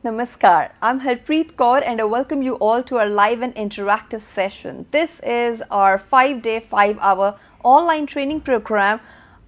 Namaskar, I'm Harpreet Kaur and I welcome you all to our live and interactive session. This is our 5-day, 5-hour online training program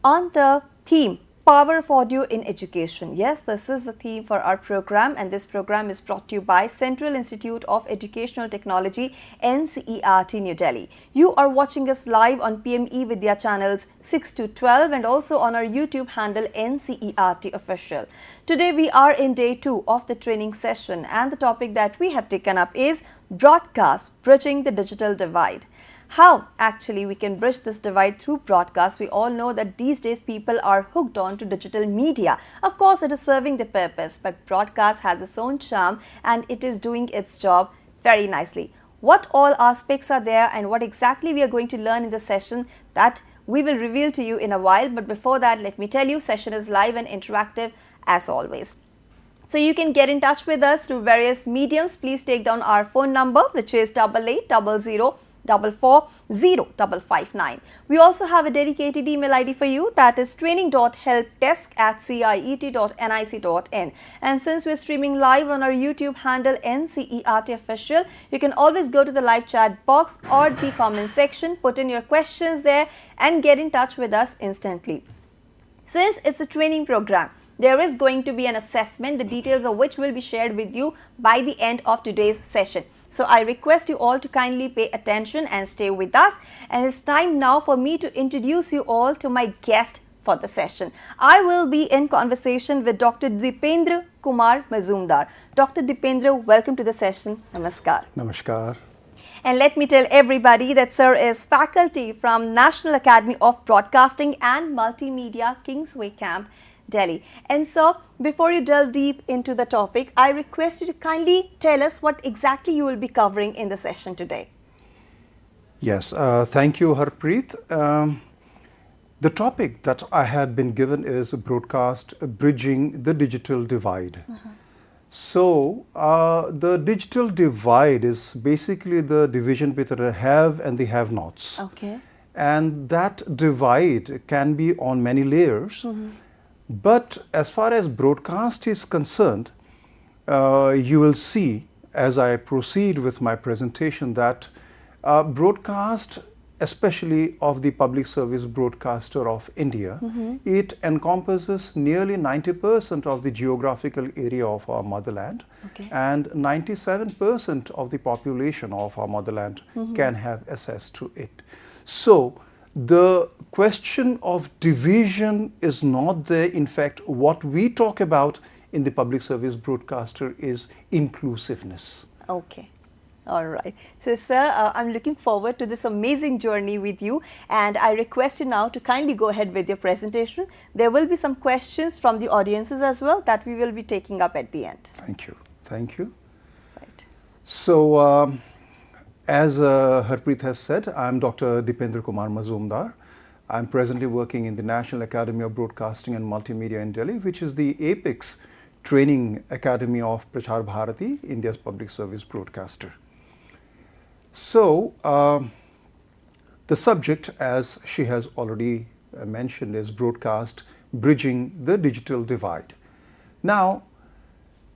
on the theme Power of Audio in Education. Yes, this is the theme for our program, and this program is brought to you by Central Institute of Educational Technology, NCERT, New Delhi. You are watching us live on PME Vidya channels 6 to 12 and also on our YouTube handle NCERT Official. Today we are in day 2 of the training session, and the topic that we have taken up is broadcast, bridging the digital divide. How actually we can bridge this divide through broadcast? We all know that these days people are hooked on to digital media. Of course, it is serving the purpose, but broadcast has its own charm and it is doing its job very nicely. What all aspects are there and what exactly we are going to learn in the session, that we will reveal to you in a while. But before that, let me tell you, session is live and interactive as always. So you can get in touch with us through various mediums. Please take down our phone number, which is 8800 440-559. We also have a dedicated email ID for you, that is training.helpdesk@ciet.nic.in. And since we're streaming live on our YouTube handle NCERT Official, you can always go to the live chat box or the comment section, put in your questions there and get in touch with us instantly. Since it's a training program, there is going to be an assessment, the details of which will be shared with you by the end of today's session. So I request you all to kindly pay attention and stay with us. And it's time now for me to introduce you all to my guest for the session. I will be in conversation with Dr. Dipendra Kumar Mazumder. Dr. Dipendra, welcome to the session. Namaskar. Namaskar. And let me tell everybody that sir is faculty from National Academy of Broadcasting and Multimedia, Kingsway Camp, Delhi. And so, before you delve deep into the topic, I request you to kindly tell us what exactly you will be covering in the session today. Yes, thank you, Harpreet. The topic that I had been given is broadcast bridging the digital divide. So, the digital divide is basically the division between the have and the have-nots. Okay. And that divide can be on many layers. But as far as broadcast is concerned, you will see as I proceed with my presentation that broadcast, especially of the public service broadcaster of India, it encompasses nearly 90% of the geographical area of our motherland, and 97% of the population of our motherland can have access to it. So, the question of division is not there. In fact, what we talk about in the public service broadcaster is inclusiveness. Okay. All right. So, sir, I'm looking forward to this amazing journey with you, and I request you now to kindly go ahead with your presentation. There will be some questions from the audiences as well that we will be taking up at the end. Thank you. Thank you. Right. So, as Harpreet has said, I'm Dr. Dipendra Kumar Mazumder. I'm presently working in the National Academy of Broadcasting and Multimedia in Delhi, which is the apex training academy of Prachar Bharati, India's public service broadcaster. So, the subject, as she has already mentioned, is broadcast bridging the digital divide. Now,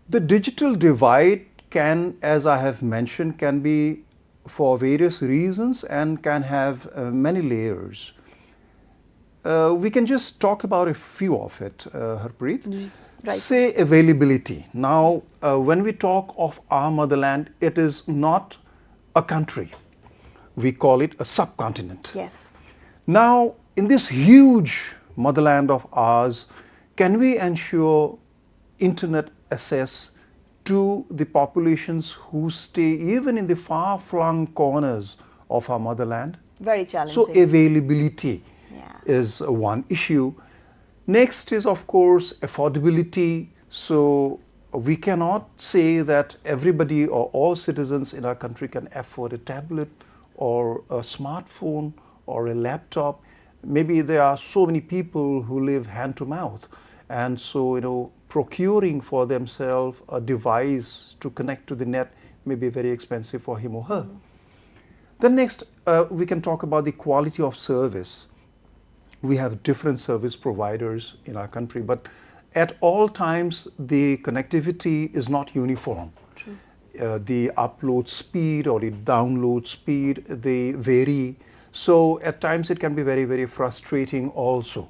the digital divide can, as I have mentioned, can be for various reasons and can have many layers. We can just talk about a few of it, Harpreet. Right. Say availability. Now, when we talk of our motherland, it is not a country. We call it a subcontinent. Yes. Now, in this huge motherland of ours, can we ensure internet access to the populations who stay even in the far-flung corners of our motherland? Very challenging. So availability is one issue. Next is, of course, affordability. So we cannot say that everybody or all citizens in our country can afford a tablet or a smartphone or a laptop. Maybe there are so many people who live hand to mouth, and so procuring for themselves a device to connect to the net may be very expensive for him or her. Then next, we can talk about the quality of service. We have different service providers in our country, but at all times the connectivity is not uniform. True. The upload speed or the download speed, they vary. So at times it can be very, very frustrating also.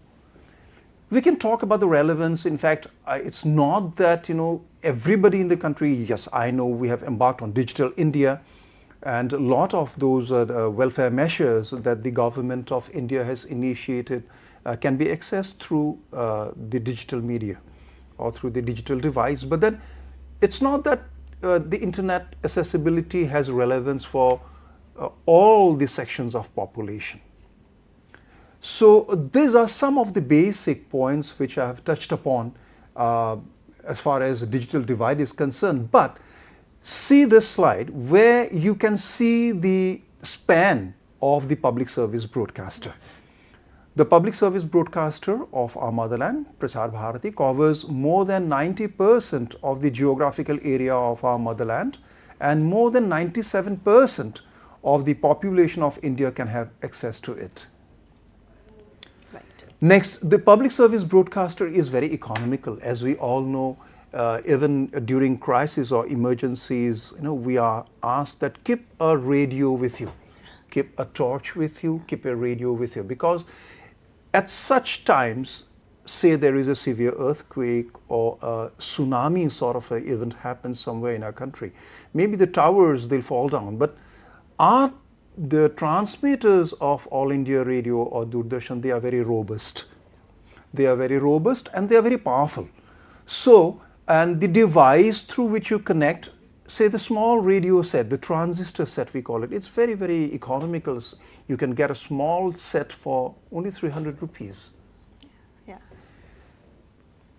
We can talk about the relevance. In fact, it's not that, everybody in the country, yes, I know we have embarked on Digital India, and a lot of those welfare measures that the government of India has initiated can be accessed through the digital media or through the digital device. But then it's not that the internet accessibility has relevance for all the sections of population. So these are some of the basic points which I have touched upon as far as the digital divide is concerned. But see this slide where you can see the span of the public service broadcaster. The public service broadcaster of our motherland, Prasar Bharati, covers more than 90% of the geographical area of our motherland, and more than 97% of the population of India can have access to it. Next, the public service broadcaster is very economical. As we all know, even during crises or emergencies, we are asked that keep a radio with you, keep a torch with you, keep a radio with you. Because at such times, say there is a severe earthquake or a tsunami sort of an event happens somewhere in our country, maybe the towers, they'll fall down. But the transmitters of All India Radio or Doordarshan, they are very robust. They are very robust and they are very powerful. So, and the device through which you connect, say the small radio set, the transistor set we call it, it's very, very economical. You can get a small set for only 300 rupees. Yeah.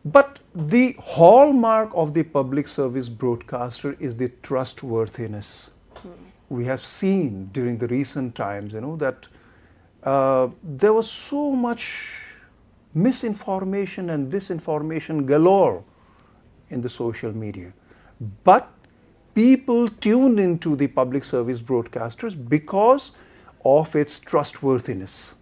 But the hallmark of the public service broadcaster is the trustworthiness. We have seen during the recent times, that there was so much misinformation and disinformation galore in the social media. But people tuned into the public service broadcasters because of its trustworthiness.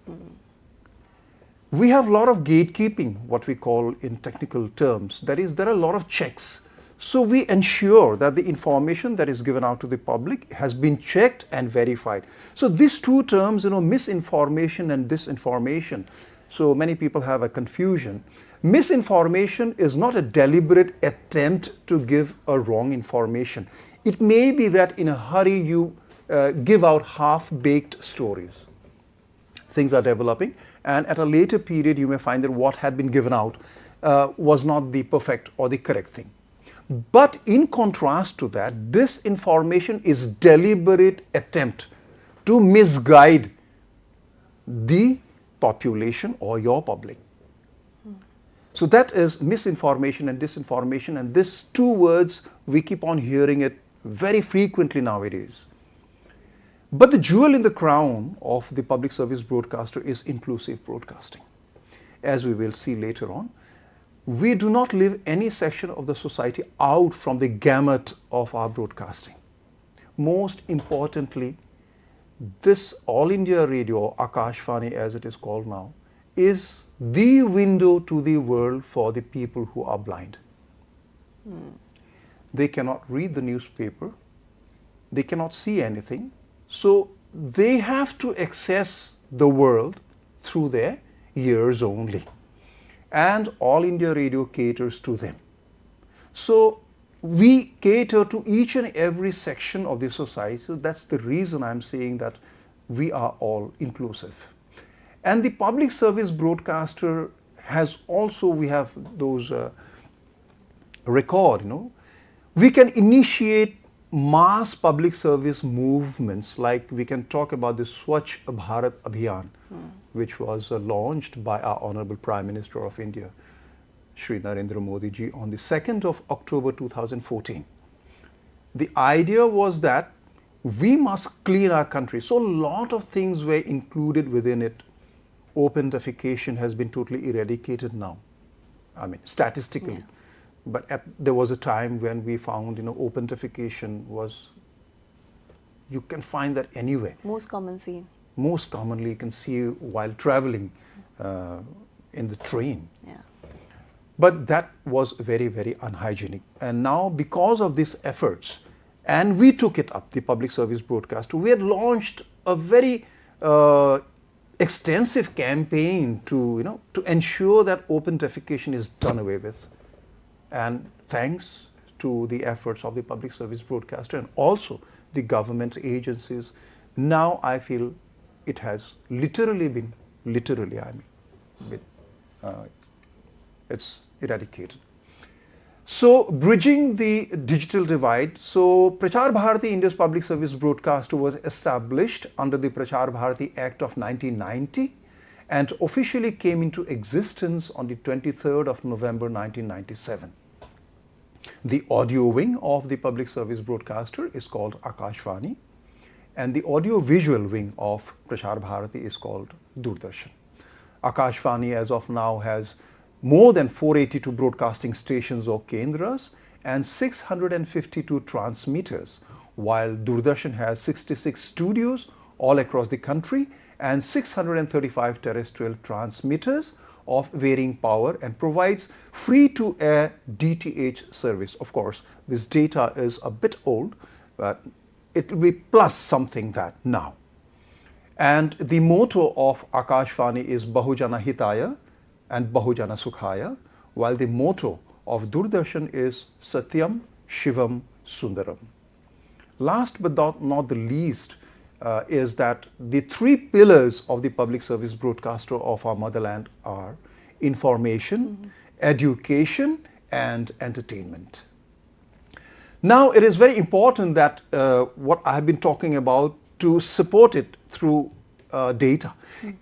We have a lot of gatekeeping, what we call in technical terms. That is, there are a lot of checks. So we ensure that the information that is given out to the public has been checked and verified. So these two terms, misinformation and disinformation. So many people have a confusion. Misinformation is not a deliberate attempt to give a wrong information. It may be that in a hurry you give out half-baked stories. Things are developing, and at a later period you may find that what had been given out was not the perfect or the correct thing. But in contrast to that, this information is deliberate attempt to misguide the population or your public. So that is misinformation and disinformation, and these two words, we keep on hearing it very frequently nowadays. But the jewel in the crown of the public service broadcaster is inclusive broadcasting. As we will see later on, we do not leave any section of the society out from the gamut of our broadcasting. Most importantly, this All India Radio, Akashvani as it is called now, is the window to the world for the people who are blind. They cannot read the newspaper, they cannot see anything, so they have to access the world through their ears only. And All India Radio caters to them. So we cater to each and every section of the society. So that's the reason I'm saying that we are all inclusive. And the public service broadcaster has also, we have those record, we can initiate mass public service movements, like we can talk about the Swachh Bharat Abhiyan, which was launched by our Honorable Prime Minister of India, Shri Narendra Modi ji, on the 2nd of October 2014. The idea was that we must clean our country. So a lot of things were included within it. Open defecation has been totally eradicated now, statistically. Yeah. But there was a time when we found, open defecation was, you can find that anywhere. Most common scene. Most commonly you can see while traveling in the train. Yeah. But that was very, very unhygienic. And now, because of these efforts, and we took it up, the public service broadcaster, we had launched a very extensive campaign to ensure that open defecation is done away with. And thanks to the efforts of the public service broadcaster and also the government agencies, now I feel it has been it's eradicated. So, bridging the digital divide, so Prachar Bharati, India's public service broadcaster, was established under the Prachar Bharati Act of 1990 and officially came into existence on the 23rd of November 1997. The audio wing of the public service broadcaster is called Akashvani, and the audio visual wing of Prachar Bharati is called Doordarshan. Akashvani as of now has more than 482 broadcasting stations or kendras and 652 transmitters, while Doordarshan has 66 studios all across the country and 635 terrestrial transmitters of varying power and provides free-to-air DTH service. Of course, this data is a bit old, but it will be plus something that now. And the motto of Akashvani is Bahujana Hitaya and Bahujana Sukhaya, while the motto of Doordarshan is Satyam, Shivam, Sundaram. Last but not the least is that the three pillars of the public service broadcaster of our motherland are information, education, and entertainment. Now, it is very important that what I have been talking about, to support it through data.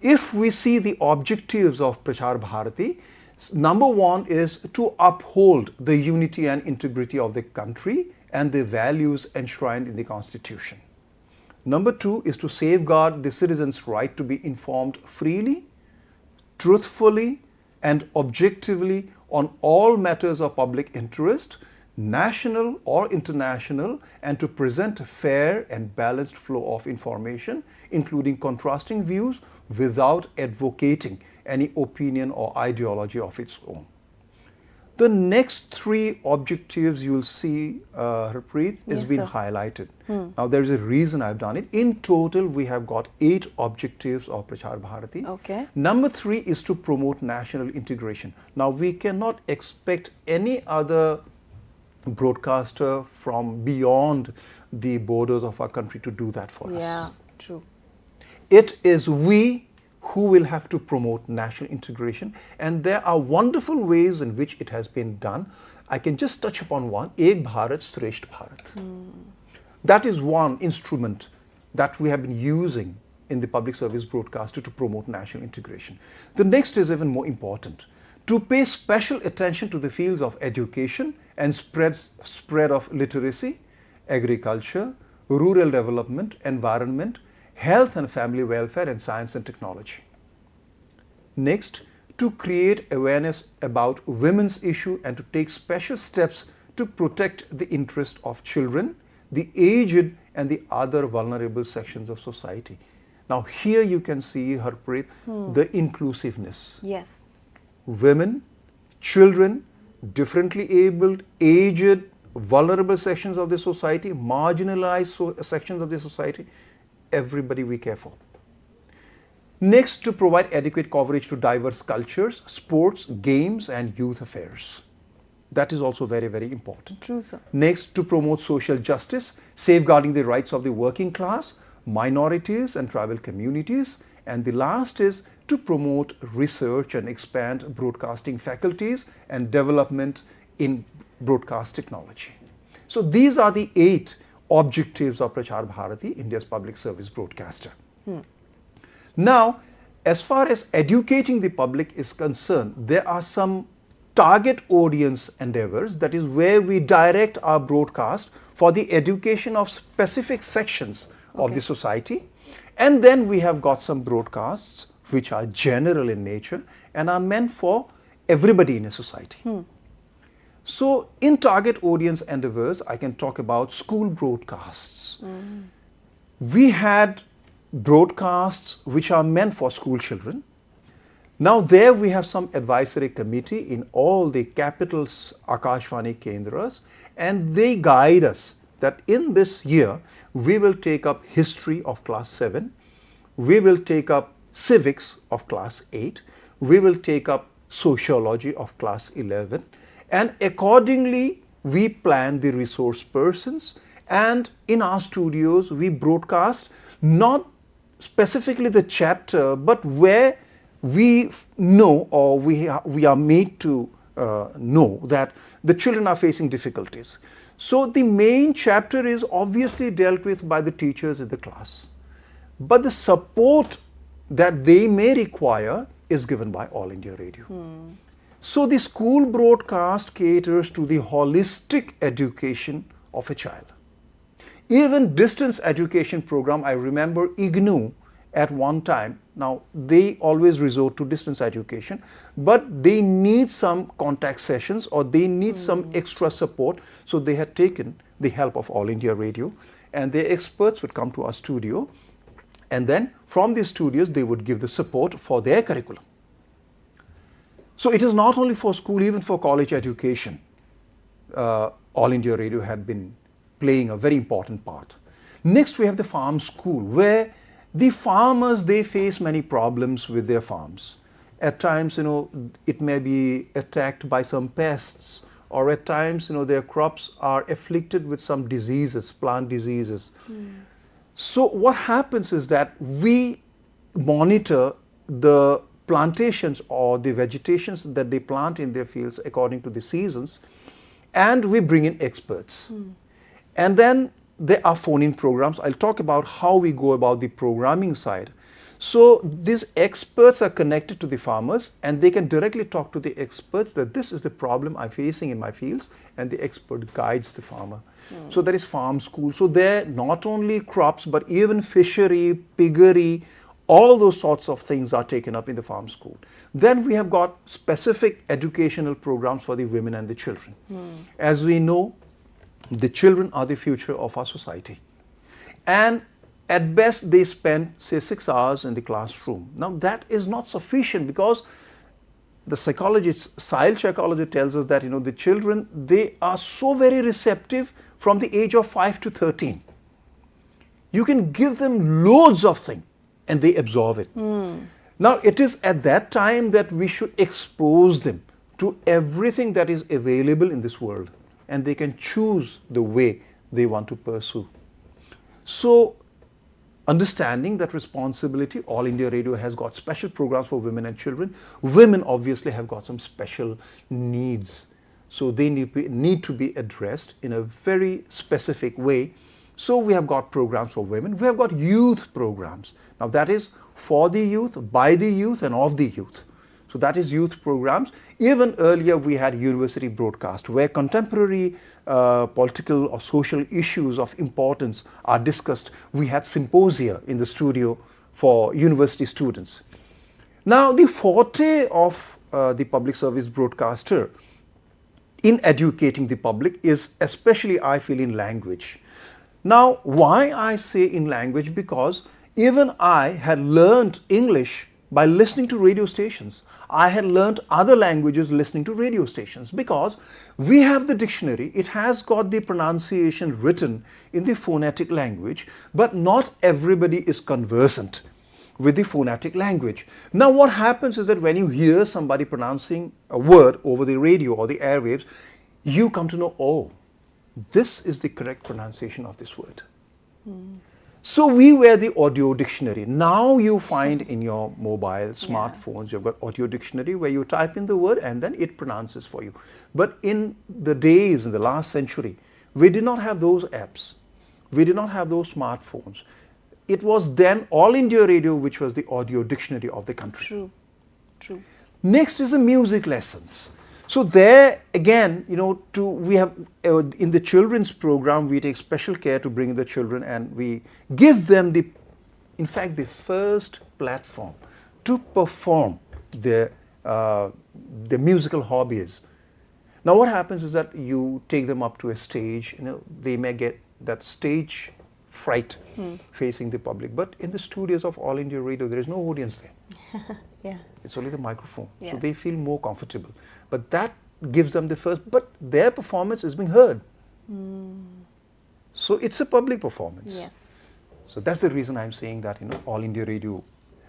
If we see the objectives of Prachar Bharati, number one is to uphold the unity and integrity of the country and the values enshrined in the Constitution. Number two is to safeguard the citizens' right to be informed freely, truthfully, and objectively on all matters of public interest, national or international, and to present a fair and balanced flow of information, including contrasting views without advocating any opinion or ideology of its own. The next three objectives you'll see, Harpreet, is Yes, being sir. highlighted. Now, there's a reason I've done it. In total, we have got 8 objectives of Prachar Bharati. Okay. Number 3 is to promote national integration. Now, we cannot expect any other broadcaster from beyond the borders of our country to do that for us. Yeah, true. It is we who will have to promote national integration, and there are wonderful ways in which it has been done. I can just touch upon one, Ek Bharat, Shreshth Bharat. That is one instrument that we have been using in the public service broadcaster to promote national integration. The next is even more important, to pay special attention to the fields of education and spread of literacy, agriculture, rural development, environment, health and family welfare, and science and technology. Next, to create awareness about women's issue and to take special steps to protect the interest of children, the aged, and the other vulnerable sections of society. Now, here you can see, Harpreet, the inclusiveness. Yes. Women, children, differently abled, aged, vulnerable sections of the society, marginalized sections of the society, everybody we care for. Next, to provide adequate coverage to diverse cultures, sports, games, and youth affairs. That is also very, very important. True, sir. Next, to promote social justice, safeguarding the rights of the working class, minorities, and tribal communities. And the last is to promote research and expand broadcasting faculties and development in broadcast technology. So these are the 8 objectives of Prachar Bharati, India's public service broadcaster. Now, as far as educating the public is concerned, there are some target audience endeavors, that is where we direct our broadcast for the education of specific sections of the society. And then we have got some broadcasts which are general in nature and are meant for everybody in a society. So, in target audience endeavors, I can talk about school broadcasts. We had broadcasts which are meant for school children. Now there we have some advisory committee in all the capitals Akashvani Kendras, and they guide us that in this year we will take up history of class 7, we will take up civics of class 8, we will take up sociology of class 11, and accordingly we plan the resource persons, and in our studios we broadcast not specifically the chapter but where we know or we are made to know that the children are facing difficulties. So the main chapter is obviously dealt with by the teachers in the class, but the support that they may require is given by All India Radio. So the school broadcast caters to the holistic education of a child. Even distance education program, I remember IGNOU at one time, now they always resort to distance education, but they need some contact sessions or they need some extra support, so they had taken the help of All India Radio, and their experts would come to our studio, and then from the studios they would give the support for their curriculum. So it is not only for school, even for college education, All India Radio had been playing a very important part. Next we have the farm school, where the farmers, they face many problems with their farms. At times, it may be attacked by some pests, or at times, their crops are afflicted with some diseases, plant diseases. So what happens is that we monitor the plantations or the vegetations that they plant in their fields according to the seasons, and we bring in experts. And then there are phone-in programs. I'll talk about how we go about the programming side. So these experts are connected to the farmers, and they can directly talk to the experts that this is the problem I'm facing in my fields, and the expert guides the farmer. So that is farm school. So there not only crops but even fishery, piggery, all those sorts of things are taken up in the farm school. Then we have got specific educational programs for the women and the children. As we know, the children are the future of our society, and at best they spend say 6 hours in the classroom. Now that is not sufficient, because the psychologist, child psychology tells us that the children, they are so very receptive from the age of 5 to 13. You can give them loads of things and they absorb it. Now it is at that time that we should expose them to everything that is available in this world, and they can choose the way they want to pursue. So understanding that responsibility, All India Radio has got special programs for women and children. Women obviously have got some special needs, so they need to be addressed in a very specific way. So we have got programs for women. We have got youth programs. Now that is for the youth, by the youth, and of the youth. So that is youth programs. Even earlier we had university broadcast, where contemporary political or social issues of importance are discussed. We had symposia in the studio for university students. Now the forte of the public service broadcaster in educating the public is especially, I feel, in language. Now why I say in language? Because even I had learned English by listening to radio stations. I had learnt other languages listening to radio stations, because we have the dictionary, it has got the pronunciation written in the phonetic language, but not everybody is conversant with the phonetic language. Now what happens is that when you hear somebody pronouncing a word over the radio or the airwaves, you come to know, oh, this is the correct pronunciation of this word. So we were the audio dictionary. Now you find in your mobile, smartphones, you've got audio dictionary where you type in the word and then it pronounces for you. But in the days, in the last century, we did not have those apps. We did not have those smartphones. It was then All India Radio which was the audio dictionary of the country. True. Next is the music lessons. So there again, we have in the children's program, we take special care to bring in the children, and we give them the first platform to perform their musical hobbies. Now what happens is that you take them up to a stage, they may get that stage fright facing the public, but in the studios of All India Radio there is no audience there. Yeah. It's only the microphone. Yes. So they feel more comfortable. But that gives them the first, but their performance is being heard. So it's a public performance. Yes. So that's the reason I'm saying that, All India Radio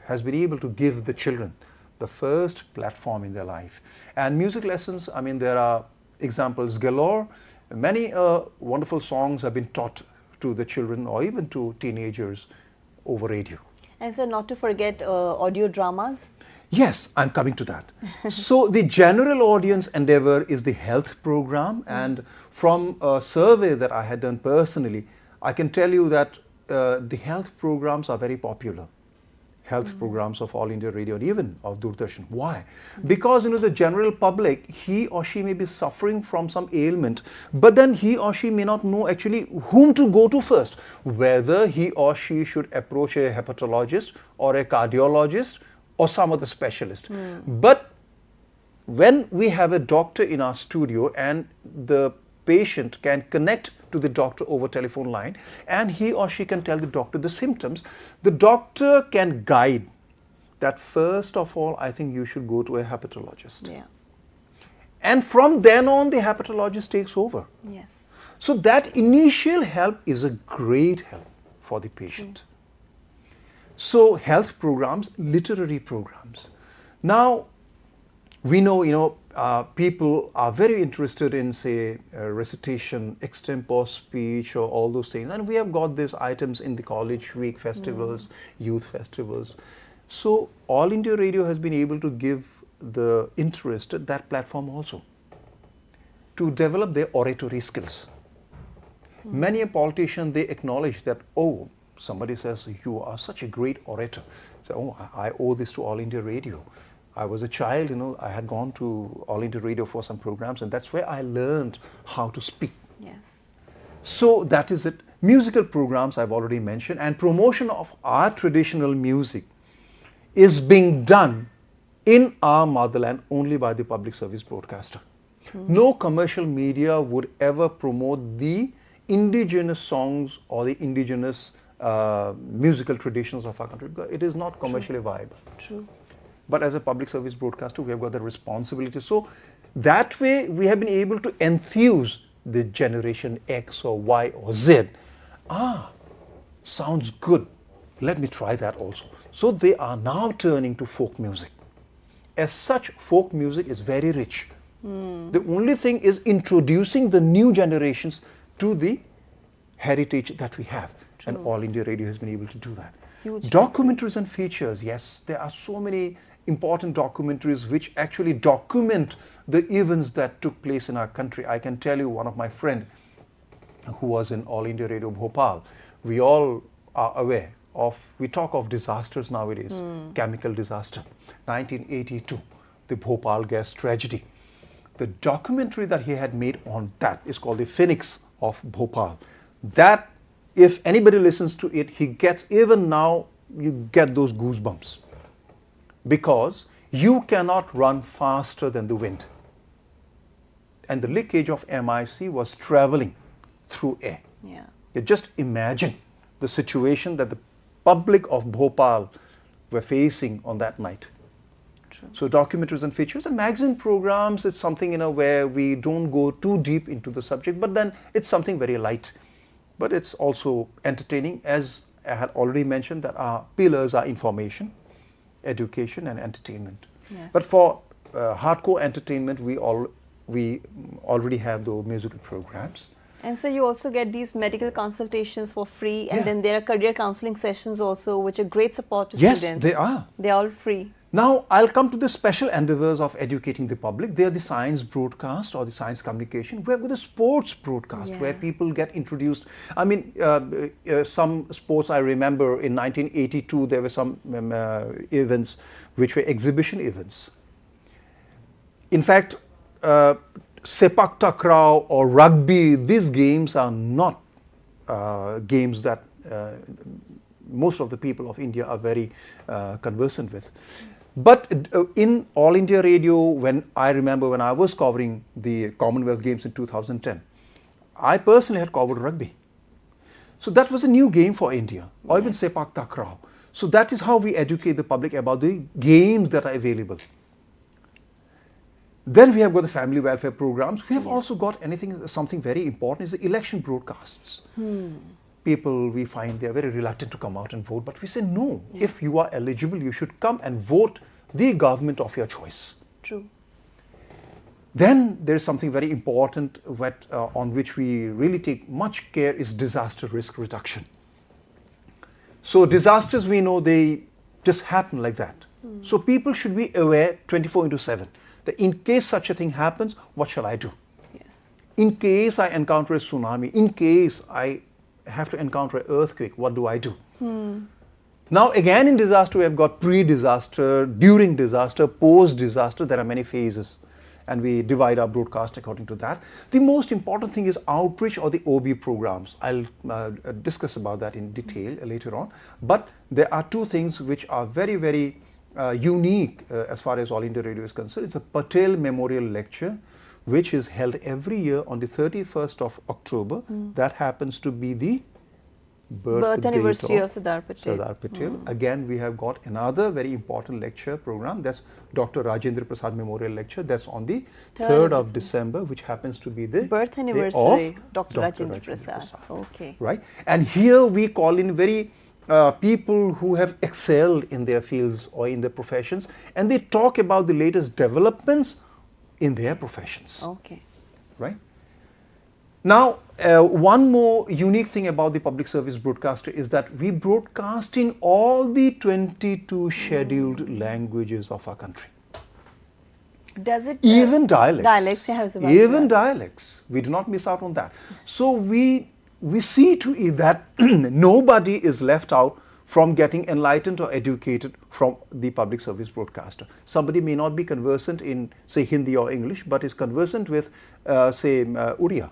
has been able to give the children the first platform in their life. And music lessons, there are examples galore. Many wonderful songs have been taught to the children or even to teenagers over radio. And sir, not to forget audio dramas. Yes, I'm coming to that. So the general audience endeavor is the health program, and from a survey that I had done personally, I can tell you that the health programs are very popular. Health programs of All India Radio and even of Doordarshan. Why? Because the general public, he or she may be suffering from some ailment, but then he or she may not know actually whom to go to first, whether he or she should approach a hepatologist or a cardiologist or some other specialist. But when we have a doctor in our studio and the patient can connect to the doctor over telephone line and he or she can tell the doctor the symptoms, the doctor can guide that first of all, I think you should go to a hepatologist. Yeah. And from then on, the hepatologist takes over. Yes. So that initial help is a great help for the patient. So health programs, literary programs. Now, we know, people are very interested in, say, recitation, extempore speech, or all those things. And we have got these items in the college week festivals, youth festivals. So All India Radio has been able to give the interested that platform also to develop their oratory skills. Many a politician, they acknowledge that, oh, somebody says, you are such a great orator. So, oh, I owe this to All India Radio. I was a child, I had gone to All India Radio for some programs, and that's where I learned how to speak. Yes. So that is it. Musical programs I've already mentioned, and promotion of our traditional music is being done in our motherland only by the public service broadcaster. No commercial media would ever promote the indigenous songs or the indigenous musical traditions of our country because it is not commercially viable. True. But as a public service broadcaster, we have got the responsibility. So that way, we have been able to enthuse the generation X or Y or Z. Sounds good. Let me try that also. So they are now turning to folk music. As such, folk music is very rich. The only thing is introducing the new generations to the heritage that we have. True. And All India Radio has been able to do that. Huge. Documentaries and features, yes, there are so many important documentaries which actually document the events that took place in our country. I can tell you one of my friend who was in All India Radio Bhopal, we all are aware of, we talk of disasters nowadays, chemical disaster, 1982, the Bhopal gas tragedy. The documentary that he had made on that is called The Phoenix of Bhopal. That, if anybody listens to it, he gets, even now, you get those goosebumps. Because you cannot run faster than the wind. And the leakage of MIC was traveling through air. Yeah. You just imagine the situation that the public of Bhopal were facing on that night. True. So documentaries and features and magazine programs, it's something where we don't go too deep into the subject, but then it's something very light. But it's also entertaining, as I had already mentioned, that our pillars are information, education and entertainment. Yes. But for hardcore entertainment, we already have the musical programs. And so you also get these medical consultations for free, and Yeah. then there are career counseling sessions also, which are great support to Yes, students. they are. They're all free. Now, I'll come to the special endeavors of educating the public. They are the science broadcast or the science communication. We're with the sports broadcast, Yeah. where people get introduced. Some sports I remember in 1982, there were some events which were exhibition events. In fact, sepak takraw or rugby, these games are not games that most of the people of India are very conversant with. But in All India Radio, I remember when I was covering the Commonwealth Games in 2010, I personally had covered rugby. So that was a new game for India, or even sepak takraw. So that is how we educate the public about the games that are available. Then we have got the family welfare programs. We have also got something very important is the election broadcasts. People, we find they are very reluctant to come out and vote, but we say no. If you are eligible, you should come and vote the government of your choice. True. Then there is something very important on which we really take much care is disaster risk reduction. So disasters, we know they just happen like that. So people should be aware 24/7 that in case such a thing happens, what shall I do? Yes. In case I encounter a tsunami, in case I have to encounter an earthquake, what do I do? Now again in disaster, we have got pre-disaster, during disaster, post-disaster, there are many phases. And we divide our broadcast according to that. The most important thing is outreach or the OB programs. I'll discuss about that in detail later on. But there are two things which are very, very unique as far as All India Radio is concerned. It's a Patel Memorial Lecture, which is held every year on the 31st of October. That happens to be the birth anniversary of Sardar Patel. Sardar Patel. Again, we have got another very important lecture program. That's Dr. Rajendra Prasad Memorial Lecture. That's on the 3rd of December, which happens to be the birth anniversary of Dr. Rajendra Prasad. Okay. Right. And here we call in very people who have excelled in their fields or in their professions, and they talk about the latest developments in their professions. Okay. Right. Now, one more unique thing about the public service broadcaster is that we broadcast in all the 22 scheduled languages of our country. Does it? Even dialects. Dialects, yeah, I was about to Even ask. dialects. We do not miss out on that. So we see to it that nobody is left out from getting enlightened or educated from the public service broadcaster. Somebody may not be conversant in, say, Hindi or English, but is conversant with, say, Uriya.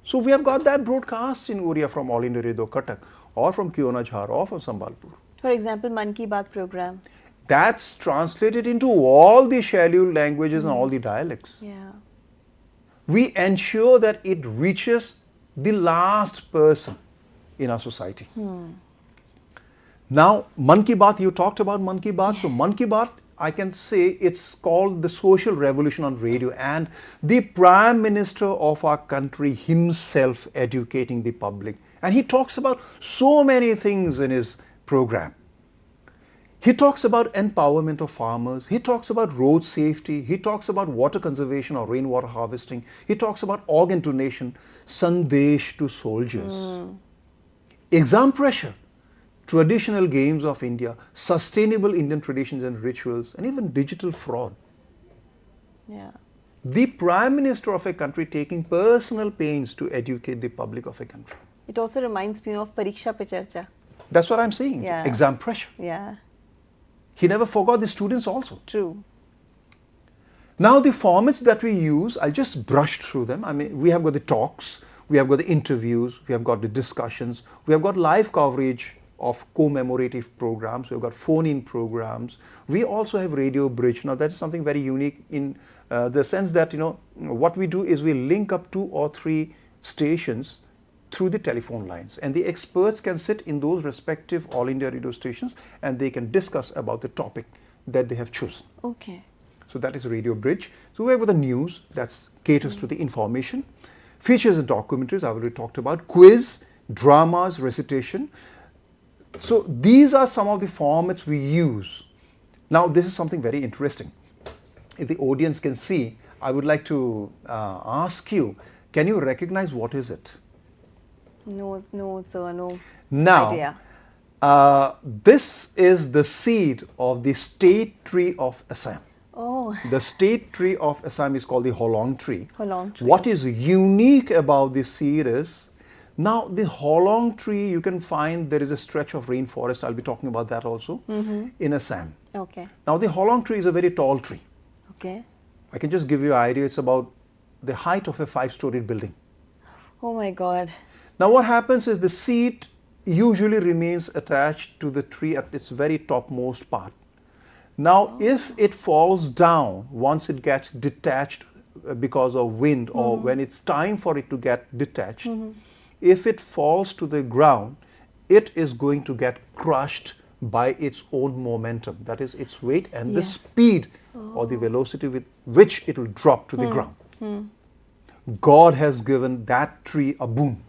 So we have got that broadcast in Uriya from All India Radio Cuttack, or from Kyonajhar, or from Sambalpur. For example, Man Ki Baat program. That's translated into all the scheduled languages and all the dialects. Yeah. We ensure that it reaches the last person in our society. Now, Man Ki Baat, you talked about Man Ki Baat. So Man Ki Baat, I can say it's called the social revolution on radio, and the Prime Minister of our country himself educating the public. And he talks about so many things in his program. He talks about empowerment of farmers. He talks about road safety. He talks about water conservation or rainwater harvesting. He talks about organ donation, Sandesh to soldiers, exam pressure, traditional games of India, sustainable Indian traditions and rituals, and even digital fraud. Yeah. The Prime Minister of a country taking personal pains to educate the public of a country. It also reminds me of Pariksha Pe Charcha. That's what I'm saying, Yeah. exam pressure. Yeah. He never forgot the students also. True. Now the formats that we use, I'll just brush through them. I mean, we have got the talks, we have got the interviews, we have got the discussions, we have got live coverage of commemorative programs, we've got phone-in programs. We also have Radio Bridge. Now that is something very unique in the sense that, what we do is we link up 2 or 3 stations through the telephone lines, and the experts can sit in those respective All India radio stations and they can discuss about the topic that they have chosen. Okay. So that is Radio Bridge. So we have the news that caters to the information, features and documentaries I've already talked about, quiz, dramas, recitation. So these are some of the formats we use. Now this is something very interesting. If the audience can see, I would like to ask you, can you recognize what is it? No, sir, no Now, idea. This is the seed of the state tree of Assam. Oh. The state tree of Assam is called the Holong tree. Holong tree. What is unique about this seed is, now the Holong tree, you can find there is a stretch of rainforest, I'll be talking about that also, in Assam. Okay. Now the Holong tree is a very tall tree. Okay. I can just give you an idea, it's about the height of a 5-storied building. Oh my God. Now what happens is the seed usually remains attached to the tree at its very topmost part. Now if it falls down, once it gets detached because of wind or when it's time for it to get detached, if it falls to the ground, it is going to get crushed by its own momentum, that is its weight and the Yes. speed or the velocity with which it will drop to the ground. God has given that tree a boon.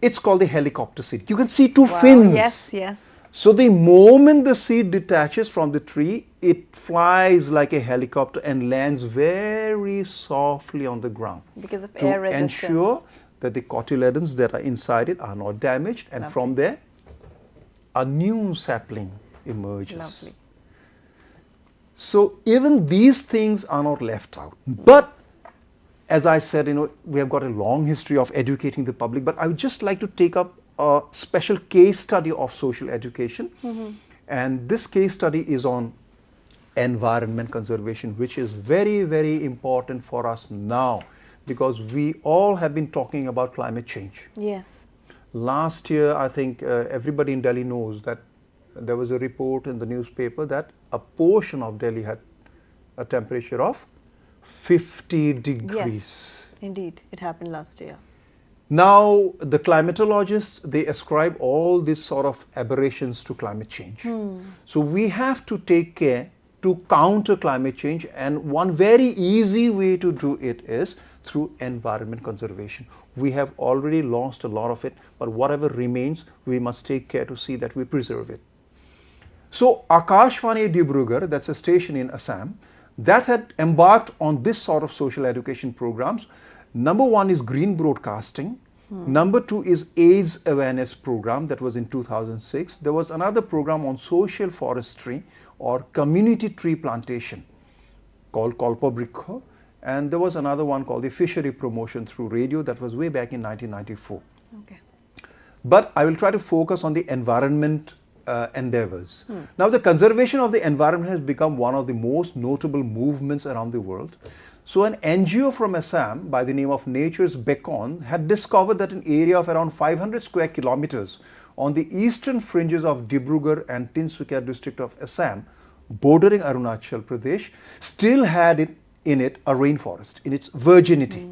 It's called the helicopter seed. You can see two Wow. fins. Yes, yes. So the moment the seed detaches from the tree, it flies like a helicopter and lands very softly on the ground. Because of to air resistance. ensure that the cotyledons that are inside it are not damaged, and Lovely. from there a new sapling emerges. Lovely. So even these things are not left out. But as I said, we have got a long history of educating the public, but I would just like to take up a special case study of social education. And this case study is on environment conservation, which is very, very important for us now, because we all have been talking about climate change. Yes. Last year, I think everybody in Delhi knows that there was a report in the newspaper that a portion of Delhi had a temperature of 50 degrees. Yes. Indeed. It happened last year. Now, the climatologists, they ascribe all these sort of aberrations to climate change. So we have to take care to counter climate change, and one very easy way to do it is through environment conservation. We have already lost a lot of it, but whatever remains, we must take care to see that we preserve it. So Akashvani Dibrugarh, that's a station in Assam, that had embarked on this sort of social education programs. Number one is green broadcasting. Number two is AIDS awareness program, that was in 2006. There was another program on social forestry or community tree plantation called Kalpabrikho, and there was another one called the fishery promotion through radio, that was way back in 1994. Okay. But I will try to focus on the environment endeavors. Now, the conservation of the environment has become one of the most notable movements around the world. So an NGO from Assam by the name of Nature's Beacon had discovered that an area of around 500 square kilometers on the eastern fringes of Dibrugarh and Tinsukia district of Assam, bordering Arunachal Pradesh, still had in it a rainforest in its virginity.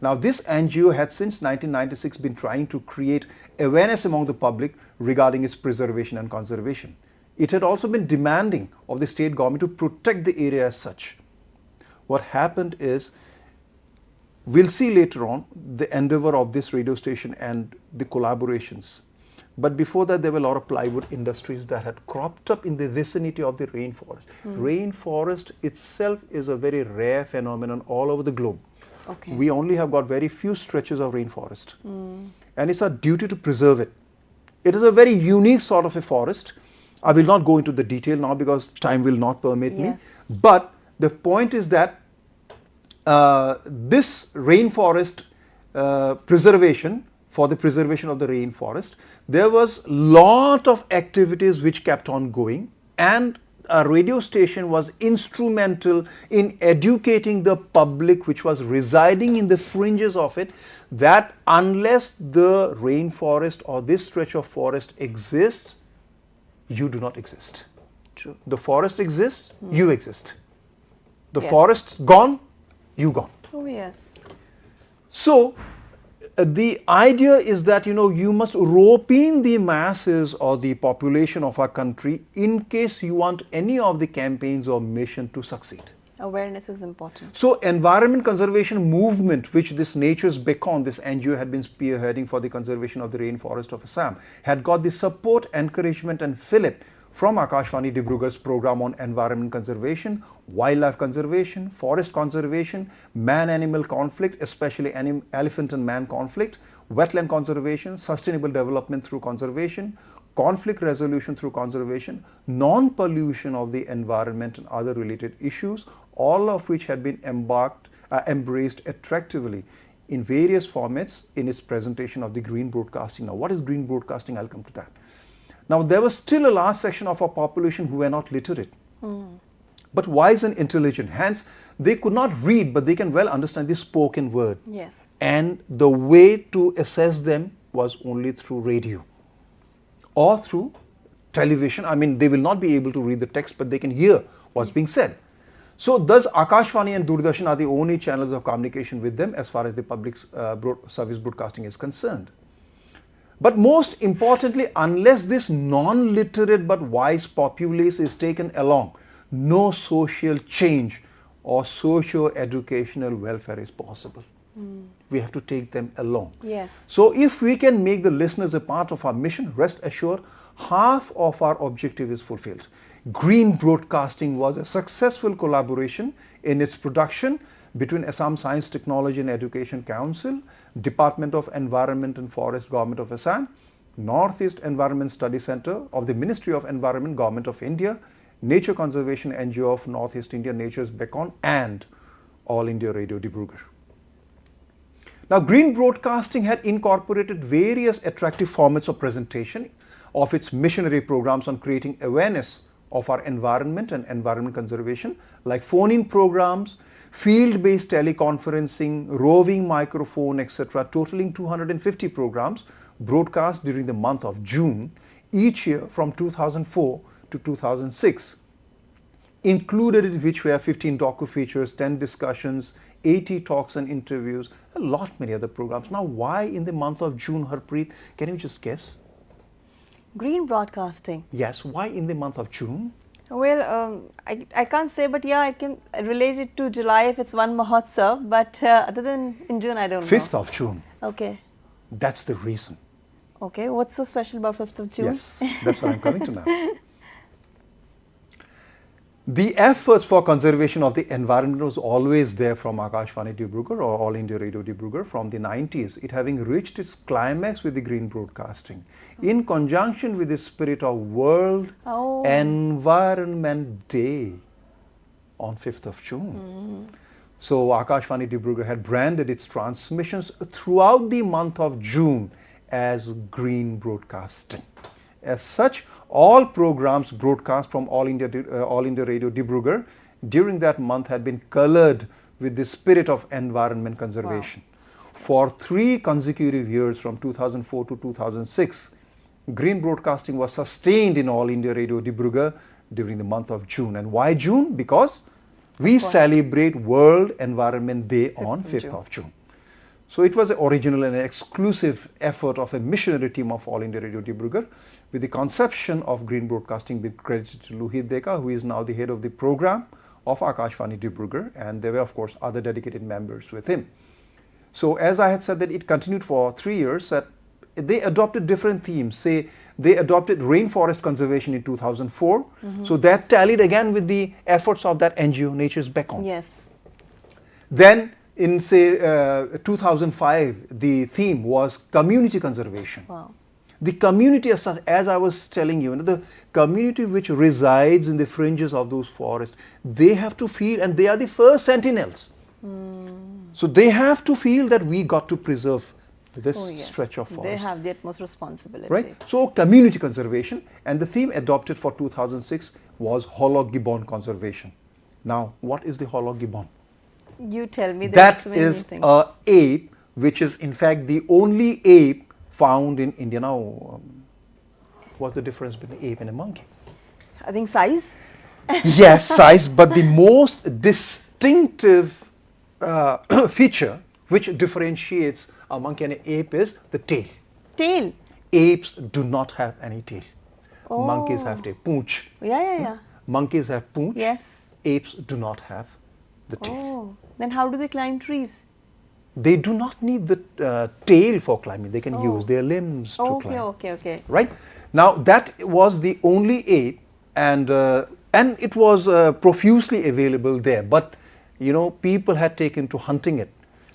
Now, this NGO had since 1996 been trying to create awareness among the public regarding its preservation and conservation. It had also been demanding of the state government to protect the area as such. What happened is, we'll see later on the endeavor of this radio station and the collaborations. But before that, there were a lot of plywood industries that had cropped up in the vicinity of the rainforest. Rainforest itself is a very rare phenomenon all over the globe. Okay. We only have got very few stretches of rainforest. And it's our duty to preserve it. It is a very unique sort of a forest. I will not go into the detail now because time will not permit me. But the point is that this rainforest preservation, for the preservation of the rainforest, there was lot of activities which kept on going, and a radio station was instrumental in educating the public which was residing in the fringes of it, that unless the rainforest or this stretch of forest exists, you do not exist. True. The forest exists, you exist. The Yes. forest's gone, you gone. Oh, yes. So the idea is that you must rope in the masses or the population of our country in case you want any of the campaigns or mission to succeed. Awareness is important. So environment conservation movement, which this Nature's Beacon, this NGO had been spearheading for the conservation of the rainforest of Assam, had got the support, encouragement and fillip from Akashvani Dibrugarh's program on environment conservation, wildlife conservation, forest conservation, man-animal conflict, especially elephant and man conflict, wetland conservation, sustainable development through conservation, conflict resolution through conservation, non-pollution of the environment and other related issues, all of which had been embraced attractively in various formats in its presentation of the green broadcasting. Now, what is green broadcasting? I'll come to that. Now, there was still a large section of our population who were not literate, but wise and intelligent. Hence, they could not read, but they can well understand the spoken word. Yes. And the way to assess them was only through radio or through television. I mean, they will not be able to read the text, but they can hear what's being said. So thus Akashvani and Doordarshan are the only channels of communication with them as far as the public service broadcasting is concerned. But most importantly, unless this non-literate but wise populace is taken along, no social change or socio-educational welfare is possible. We have to take them along. Yes. So if we can make the listeners a part of our mission, rest assured, half of our objective is fulfilled. Green Broadcasting was a successful collaboration in its production between Assam Science, Technology and Education Council, Department of Environment and Forest, Government of Assam, Northeast Environment Study Center of the Ministry of Environment, Government of India, Nature Conservation NGO of Northeast India, Nature's Beacon, and All India Radio Dibrugarh. Now, Green Broadcasting had incorporated various attractive formats of presentation of its missionary programs on creating awareness of our environment and environment conservation, like phone-in programs, field-based teleconferencing, roving microphone, etc., totaling 250 programs broadcast during the month of June each year from 2004 to 2006. Included in which were 15 docu-features, 10 discussions, 80 talks and interviews, a lot many other programs. Now, why in the month of June, Harpreet? Can you just guess? Green Broadcasting. Yes, why in the month of June? Well, I can't say, but yeah, I can relate it to July if it's one Mahotsav, but other than in June, I don't know. 5th of June. Okay. That's the reason. Okay, what's so special about 5th of June? Yes, that's what I'm coming to now. The efforts for conservation of the environment was always there from Akashvani Dibrugarh or All India Radio Dibrugarh from the 90s, it having reached its climax with the Green Broadcasting in conjunction with the spirit of World Environment Day on 5th of June. So Akashvani Dibrugarh had branded its transmissions throughout the month of June as Green Broadcasting. As such, all programs broadcast from All India Radio Dibrugarh during that month had been colored with the spirit of environment conservation. Wow. For 3 consecutive years from 2004 to 2006, Green Broadcasting was sustained in All India Radio Dibrugarh during the month of June. And why June? Because we celebrate World Environment Day on 5th of June. So it was an original and an exclusive effort of a missionary team of All India Radio Dibrugarh, with the conception of Green Broadcasting being credited to Lohit Deka, who is now the head of the program of Akashvani Dibrugarh, and there were of course other dedicated members with him. So as I had said, that it continued for 3 years, that they adopted different themes. Say they adopted rainforest conservation in 2004, so that tallied again with the efforts of that NGO, Nature's Beacon. Yes. Then in say 2005, the theme was community conservation. Wow. The community, as I was telling you, the community which resides in the fringes of those forests, they have to feel, and they are the first sentinels. So they have to feel that we got to preserve this stretch of forest. They have the utmost responsibility. Right? So community conservation, and the theme adopted for 2006 was hollow gibbon conservation. Now, what is the hollow gibbon? You tell me. That is an ape, which is in fact the only ape found in India. Now, what's the difference between an ape and a monkey? I think size. Yes, size, but the most distinctive feature which differentiates a monkey and an ape is the tail. Tail? Apes do not have any tail. Monkeys have a pooch. Yeah. Monkeys have pooch. Yes. Apes do not have the tail. Oh, then how do they climb trees? They do not need the tail for climbing. They can use their limbs to climb. Okay. Right? Now, that was the only ape, and it was profusely available there. But, people had taken to hunting it.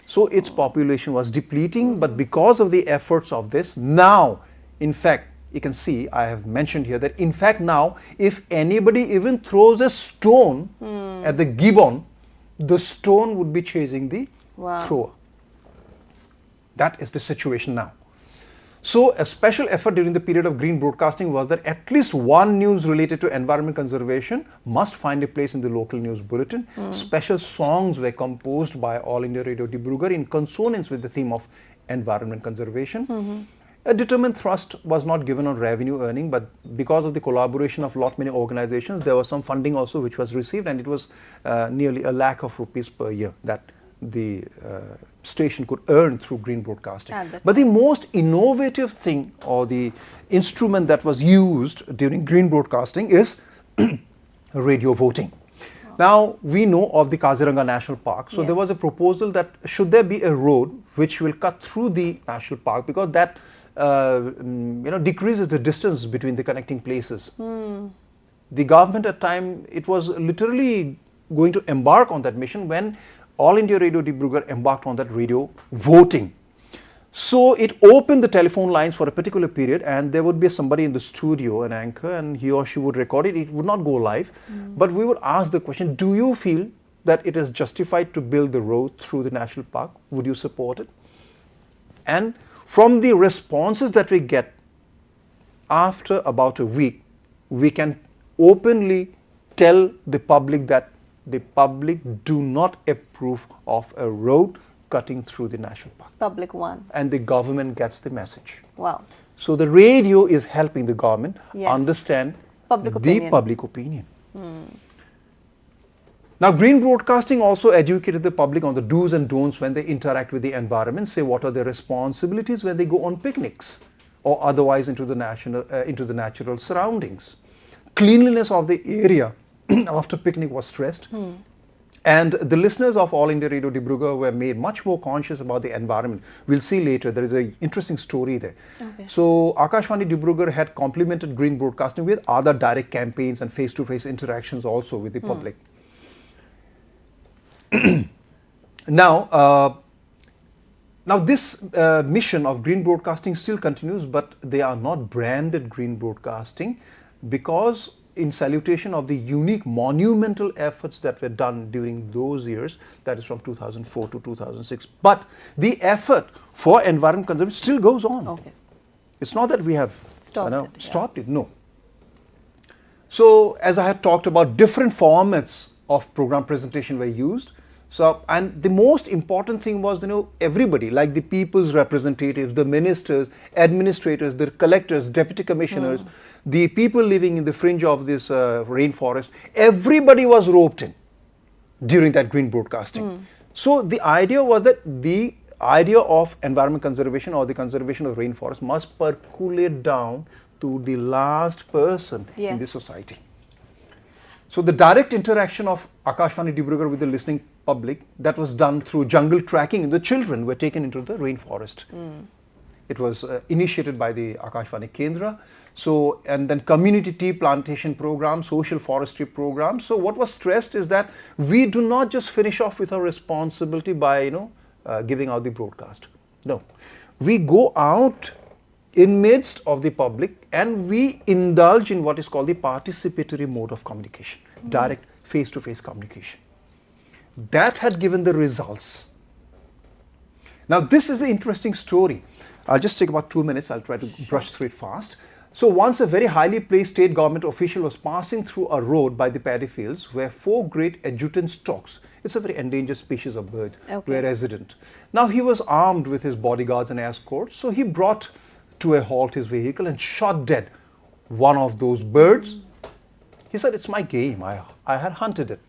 So its population was depleting, but because of the efforts of this, now, in fact, you can see, I have mentioned here that in fact now, if anybody even throws a stone at the gibbon, the stone would be chasing the thrower. That is the situation now. So a special effort during the period of Green Broadcasting was that at least one news related to environment conservation must find a place in the local news bulletin. Special songs were composed by All India Radio Dibrugarh in consonance with the theme of environment conservation. A determined thrust was not given on revenue earning, but because of the collaboration of many organizations, there was some funding also which was received, and it was nearly ₹1 lakh per year that the station could earn through green broadcasting. And But the most innovative thing or the instrument that was used during green broadcasting is radio voting. Now, we know of the Kaziranga National Park. So, there was a Yes. proposal that should there be a road which will cut through the national park, because that decreases the distance between the connecting places. The government at time, it was literally going to embark on that mission when All India Radio Dibrugarh embarked on that radio voting. So it opened the telephone lines for a particular period, and there would be somebody in the studio, an anchor, and he or she would record it. It would not go live, but we would ask the question, do you feel that it is justified to build the road through the national park? Would you support it? And from the responses that we get after about a week, we can openly tell the public that the public do not approve of a road cutting through the national park. Public one. And the government gets the message. Wow. So the radio is helping the government Yes. understand Public the opinion. public opinion. Now, green broadcasting also educated the public on the do's and don'ts when they interact with the environment, say what are their responsibilities when they go on picnics or otherwise into the natural surroundings. Cleanliness of the area after picnic was stressed. And the listeners of All India Radio Dibrugarh were made much more conscious about the environment. We'll see later, there is an interesting story there. Okay. So Akashvani Dibrugarh had complemented green broadcasting with other direct campaigns and face-to-face interactions also with the public. Now this mission of green broadcasting still continues, but they are not branded green broadcasting, because in salutation of the unique monumental efforts that were done during those years, that is from 2004 to 2006. But the effort for environment conservation still goes on. Okay. It's not that we have Stopped stopped it, no. So as I had talked about, different formats of program presentation were used. So, and the most important thing was, everybody, like the people's representatives, the ministers, administrators, the collectors, deputy commissioners, the people living in the fringe of this rainforest, everybody was roped in during that green broadcasting. So the idea was that the idea of environment conservation or the conservation of rainforest must percolate down to the last person in the Yes. society. So the direct interaction of Akashvani Dibrugarh with the listening public, that was done through jungle tracking, and the children were taken into the rainforest. It was initiated by the Akashvani Kendra. So, and then community tea plantation program, social forestry program. So what was stressed is that we do not just finish off with our responsibility by, giving out the broadcast. No, we go out in midst of the public and we indulge in what is called the participatory mode of communication, direct face-to-face communication. That had given the results. Now this is the interesting story. I'll just take about 2 minutes, I'll try to brush through it fast. So once a very highly placed state government official was passing through a road by the paddy fields where 4 great adjutant storks, it's a very endangered species of bird, were resident. Now he was armed with his bodyguards and escorts, so he brought to a halt his vehicle and shot dead one of those birds. He said, it's my game, I had hunted it.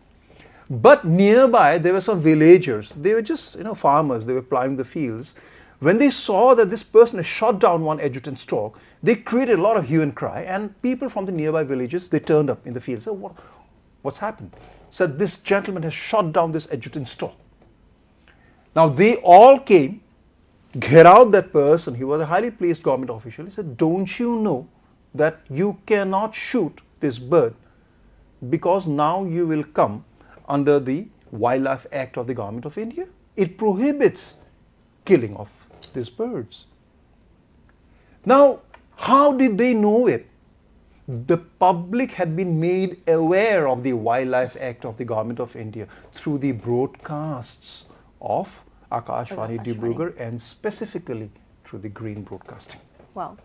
But nearby there were some villagers, they were just farmers, they were plowing the fields. When they saw that this person had shot down one adjutant stork, they created a lot of hue and cry, and people from the nearby villages, they turned up in the field. So what's happened? Said, this gentleman has shot down this adjutant stork. Now they all came, gherowed that person. He was a highly placed government official. He said, don't you know that you cannot shoot this bird because now you will come under the Wildlife Act of the Government of India. It prohibits killing of these birds. Now, how did they know it? The public had been made aware of the Wildlife Act of the Government of India through the broadcasts of Akashvani Dibrugarh and specifically through the green broadcasting. Wow.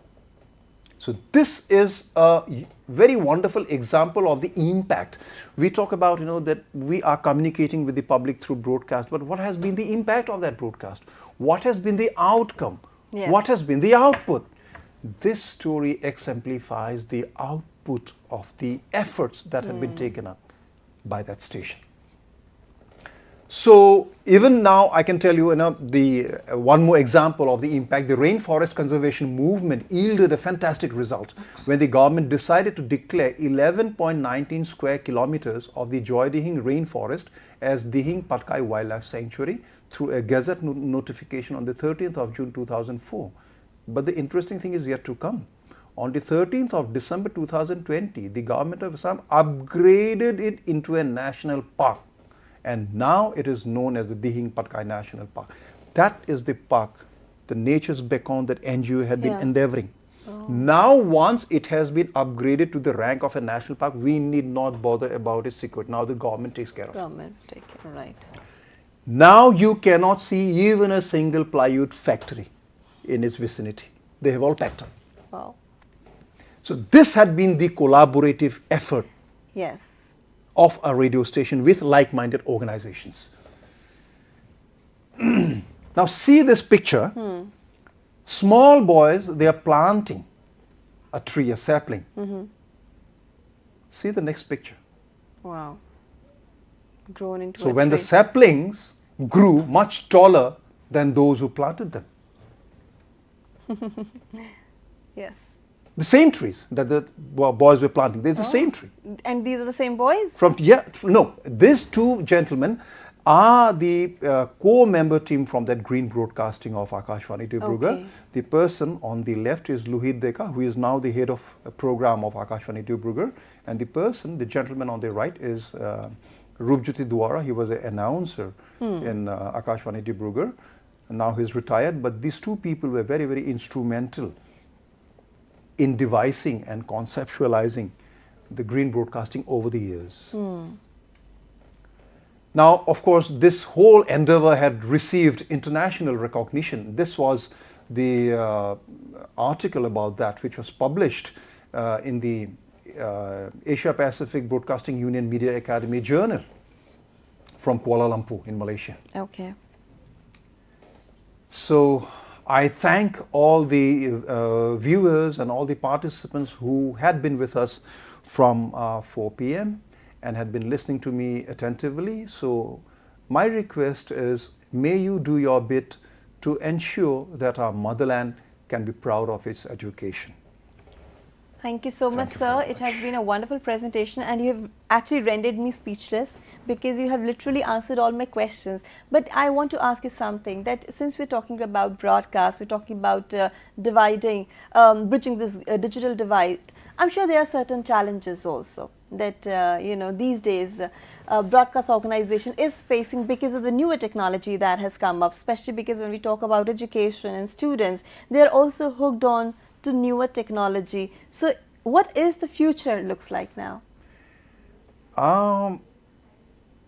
So this is a very wonderful example of the impact. We talk about, that we are communicating with the public through broadcast, but what has been the impact of that broadcast? What has been the outcome? Yes. What has been the output? This story exemplifies the output of the efforts that have been taken up by that station. So even now, I can tell you, the one more example of the impact. The rainforest conservation movement yielded a fantastic result when the government decided to declare 11.19 square kilometers of the Joy Dihing rainforest as Dihing Patkai Wildlife Sanctuary through a gazette notification on the 13th of June 2004. But the interesting thing is yet to come. On the 13th of December 2020, the government of Assam upgraded it into a national park. And now it is known as the Dihing Patkai National Park. That is the park, the Nature's Beacon that NGO had been endeavoring. Oh. Now once it has been upgraded to the rank of a national park, we need not bother about its security. Now the government takes care of it. Government take care, right. Now you cannot see even a single plywood factory in its vicinity. They have all packed up. Wow. So this had been the collaborative effort. Yes. Of a radio station with like-minded organizations. Now see this picture. Small boys, they are planting a tree, a sapling. See the next picture. Wow. Grown into So a when tree. the saplings grew much taller than those who planted them. Yes. The same trees that the boys were planting. There's the same tree. And these are the same boys? No, these two gentlemen are the co-member team from that green broadcasting of Akashvani Dibrugarh. Okay. The person on the left is Luhit Deka, who is now the head of a program of Akashvani Dibrugarh. And the gentleman on the right is Rupjyoti Dwara. He was an announcer in Akashvani Dibrugarh. And now he's retired. But these two people were very, very instrumental in devising and conceptualizing the green broadcasting over the years. Now, of course, this whole endeavor had received international recognition. This was the article about that, which was published in the Asia Pacific Broadcasting Union Media Academy Journal from Kuala Lumpur in Malaysia. Okay. So I thank all the viewers and all the participants who had been with us from 4 p.m. and had been listening to me attentively. So my request is, may you do your bit to ensure that our motherland can be proud of its education. Thank you so much, sir. It has been a wonderful presentation and you have actually rendered me speechless because you have literally answered all my questions. But I want to ask you something, that since we're talking about broadcast, we're talking about dividing, bridging this digital divide, I'm sure there are certain challenges also that, these days broadcast organization is facing because of the newer technology that has come up, especially because when we talk about education and students, they're also hooked on to newer technology. So what is the future looks like now?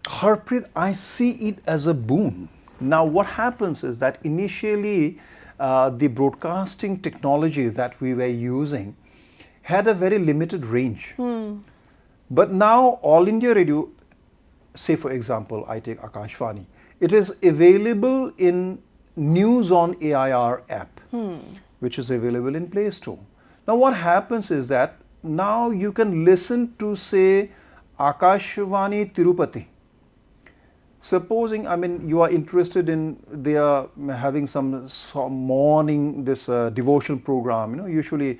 Harpreet, I see it as a boon. Now what happens is that initially the broadcasting technology that we were using had a very limited range. But now All India Radio, say for example, I take Akashvani, it is available in News on AIR app, which is available in Play Store. Now what happens is that now you can listen to, say, Akashvani Tirupati. Supposing, you are interested in, they are having some morning, this devotional program, usually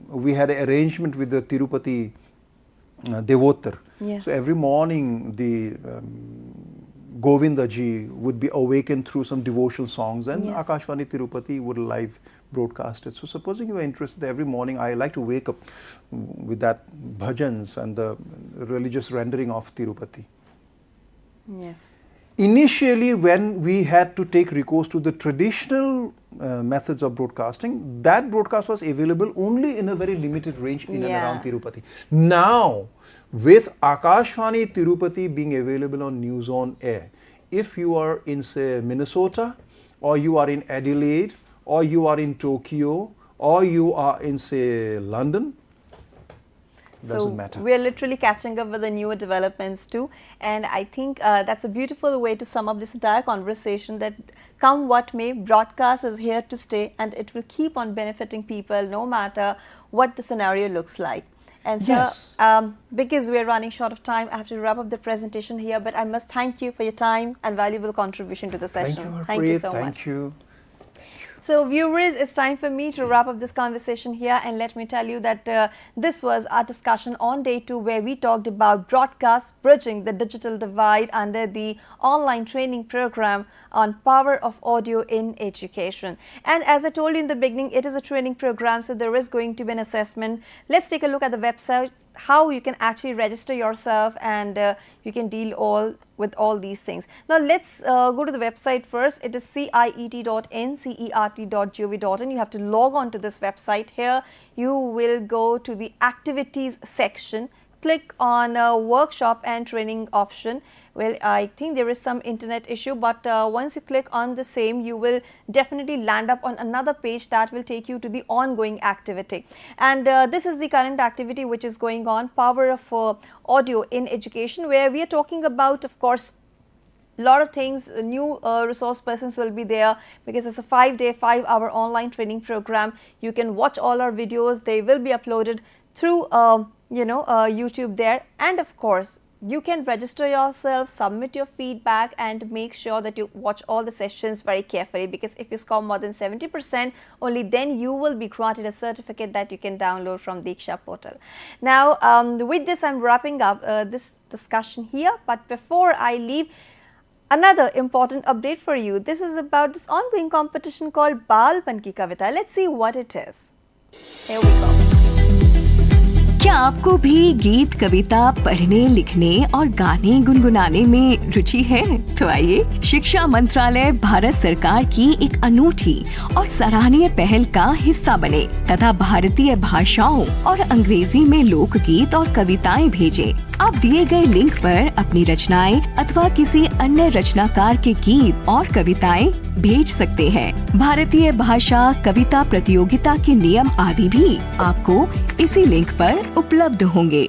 we had an arrangement with the Tirupati Devotar. Yes. So every morning the Govindaji would be awakened through some devotional songs, and Yes. Akashvani Tirupati would live broadcast it. So supposing you are interested, every morning I like to wake up with that bhajans and the religious rendering of Tirupati. Yes. Initially, when we had to take recourse to the traditional methods of broadcasting, that broadcast was available only in a very limited range in and around Tirupati. Now, with Akashvani Tirupati being available on News on Air, if you are in, say, Minnesota, or you are in Adelaide, or you are in Tokyo, or you are in, say, London, doesn't matter. We're literally catching up with the newer developments too, and I think that's a beautiful way to sum up this entire conversation, that come what may, broadcast is here to stay and it will keep on benefiting people no matter what the scenario looks like. And Yes. so, because we're running short of time, I have to wrap up the presentation here, but I must thank you for your time and valuable contribution to the session. Thank you, Thank you Harpreet. so much. Thank you. So viewers, it's time for me to wrap up this conversation here, and let me tell you that this was our discussion on day 2, where we talked about broadcast bridging the digital divide under the online training program on power of audio in education. And as I told you in the beginning, it is a training program, so there is going to be an assessment. Let's take a look at the website, how you can actually register yourself, and you can deal with all these things. Now let's go to the website first. It is ciet.ncert.gov.in. You have to log on to this website. Here you will go to the activities section, click on workshop and training option. Well, I think there is some internet issue, but once you click on the same, you will definitely land up on another page that will take you to the ongoing activity. And this is the current activity which is going on, power of audio in education, where we are talking about, of course, a lot of things. New resource persons will be there, because it's a 5-day, 5-hour online training program. You can watch all our videos. They will be uploaded through YouTube there, and of course you can register yourself, submit your feedback, and make sure that you watch all the sessions very carefully, because if you score more than 70%, only then you will be granted a certificate that you can download from Diksha portal. Now with this, I'm wrapping up this discussion here, but before I leave, another important update for you. This is about this ongoing competition called Balpan Ki Kavita. Let's see what it is. Here we go. क्या आपको भी गीत, कविता पढ़ने, लिखने और गाने गुनगुनाने में रुचि है? तो आइए शिक्षा मंत्रालय भारत सरकार की एक अनूठी और सराहनीय पहल का हिस्सा बने तथा भारतीय भाषाओं और अंग्रेजी में लोकगीत और कविताएं भेजें। आप दिए गए लिंक पर अपनी रचनाएं अथवा किसी अन्य रचनाकार के गीत और कविताएं भेज सकते हैं। भारतीय भाषा कविता प्रतियोगिता के नियम आदि भी आपको इसी लिंक पर उपलब्ध होंगे।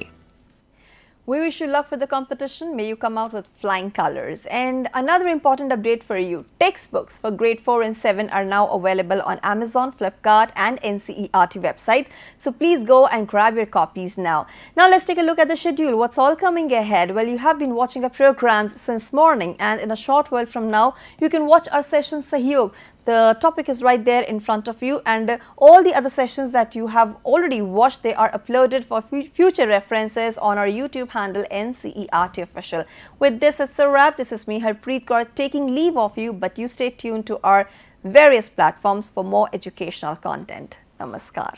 We wish you luck for the competition. May you come out with flying colors. And another important update for you. Textbooks for grade 4 and 7 are now available on Amazon, Flipkart and NCERT websites. So please go and grab your copies now. Now let's take a look at the schedule. What's all coming ahead? Well, you have been watching our programs since morning, and in a short while from now, you can watch our session Sahyog. The topic is right there in front of you, and all the other sessions that you have already watched, they are uploaded for future references on our YouTube handle NCERT Official. With this, it's a wrap. This is me, Harpreet Kaur, taking leave of you, but you stay tuned to our various platforms for more educational content. Namaskar.